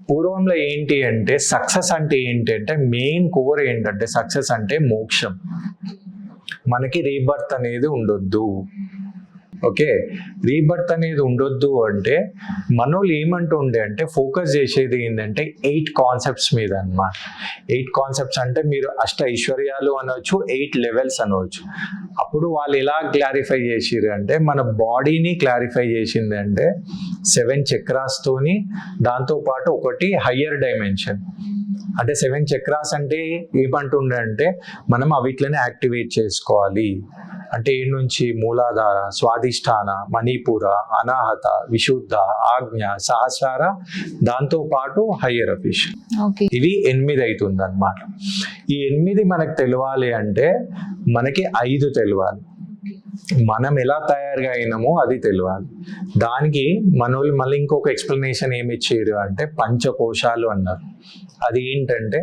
పూర్వంలో ఏంటి అంటే సక్సెస్ అంటే ఏంటి అంటే మెయిన్ కోర్ ఏంటంటే సక్సెస్ అంటే మోక్షం. మనకి రీబర్త్ అనేది ఉండొద్దు. ఓకే, రీబర్త్ అనేది ఉండొద్దు అంటే మనోళ్ళు ఏమంటూ ఉండే అంటే ఫోకస్ చేసేది ఏంటంటే 8 కాన్సెప్ట్స్ మీద అన్నమాట. 8 కాన్సెప్ట్స్ అంటే మీరు అష్ట ఐశ్వర్యాలు అనవచ్చు, 8 లెవెల్స్ అనవచ్చు. అప్పుడు వాళ్ళు ఎలా క్లారిఫై చేసిరు అంటే మన బాడీని క్లారిఫై చేసింది అంటే 7 చక్రాస్ తోని, దాంతోపాటు ఒకటి హయ్యర్ డైమెన్షన్. అంటే 7 చక్రాస్ అంటే ఏమంటుండే అంటే మనం అవిట్లనే యాక్టివేట్ చేసుకోవాలి. అంటే ఏ నుంచి మూలాధార, స్వాదిష్టాన, మణిపూర, అనాహత, విశుద్ధ, ఆజ్ఞ, సహస్రార, దాంతో పాటు హయ్యర్ అఫిష్. ఇవి 8 అవుతుంది అన్నమాట. ఈ 8 మనకు తెలియాలి అంటే మనకి 5 తెలియాలి. మనం ఎలా తయారుగా అయినామో అది తెలియాలి. దానికి మనోళ్ళు మళ్ళీ ఇంకొక ఎక్స్ప్లెనేషన్ ఏమి ఇచ్చారు అంటే పంచకోశాలు అన్నారు. అది ఏంటంటే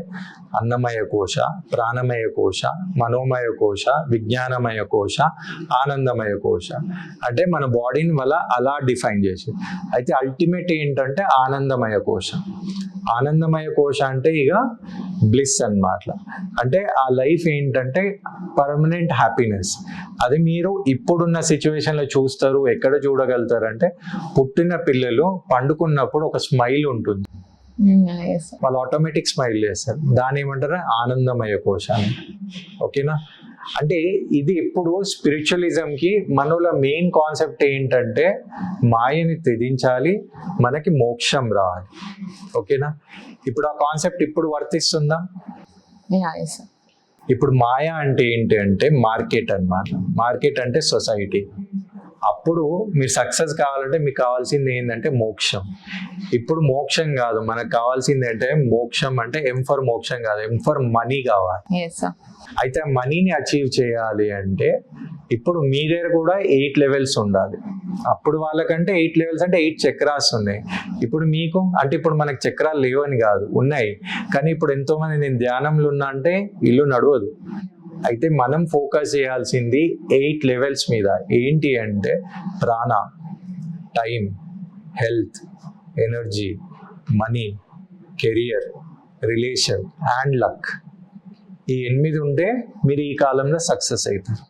అన్నమయ కోశ, ప్రాణమయ కోశ, మనోమయ కోశ, విజ్ఞానమయ కోశ, ఆనందమయ కోశ. అంటే మన బాడీని వల్ల అలా డిఫైన్ చేసి, అయితే అల్టిమేట్ ఏంటంటే ఆనందమయ కోశ. ఆనందమయ కోశ అంటే ఇక బ్లిస్ అన్నమాట. అంటే ఆ లైఫ్ ఏంటంటే పర్మనెంట్ హ్యాపీనెస్. అది మీరు ఇప్పుడున్న సిచ్యువేషన్లో చూస్తారు. ఎక్కడ చూడగలుగుతారు అంటే పుట్టిన పిల్లలు పండుకున్నప్పుడు ఒక స్మైల్ ఉంటుంది, వాళ్ళు ఆటోమేటిక్ స్మైల్ చేస్తారు. దాని ఏమంటారు ఆనందమయ కోశ. ఓకేనా? అంటే ఇది ఇప్పుడు స్పిరిచువలిజంకి మనోళ్ళ మెయిన్ కాన్సెప్ట్ ఏంటంటే మాయని త్యజించాలి, మనకి మోక్షం రావాలి. ఓకేనా? ఇప్పుడు ఆ కాన్సెప్ట్ ఇప్పుడు వర్తిస్తుందా? ఇప్పుడు మాయ అంటే ఏంటి అంటే మార్కెట్ అన్నమాట. మార్కెట్ అంటే సొసైటీ. అప్పుడు మీరు సక్సెస్ కావాలంటే మీకు కావాల్సింది ఏంటంటే మోక్షం. ఇప్పుడు మోక్షం కాదు, మనకు కావాల్సింది అంటే మోక్షం అంటే ఎం ఫర్ మోక్షం కాదు, ఎం ఫర్ మనీ కావాలి. అయితే మనీని అచీవ్ చేయాలి అంటే ఇప్పుడు మీ దగ్గర కూడా 8 లెవెల్స్ ఉండాలి. అప్పుడు వాళ్ళకంటే 8 లెవెల్స్ అంటే 8 చక్రాస్ ఉన్నాయి. ఇప్పుడు మీకు అంటే ఇప్పుడు మనకు చక్రాలు లేవని కాదు, ఉన్నాయి. కానీ ఇప్పుడు ఎంతో మంది నేను ధ్యానంలో ఉన్నా అంటే ఇల్లు నడవదు. అయితే మనం ఫోకస్ చేయాల్సింది 8 లెవెల్స్ మీద. ఏంటి అంటే ప్రాణ, time, health, energy, money, career, relation and luck. ఈ 8 ఉంటే మీరు ఈ కాలంలో సక్సెస్ అవుతారు.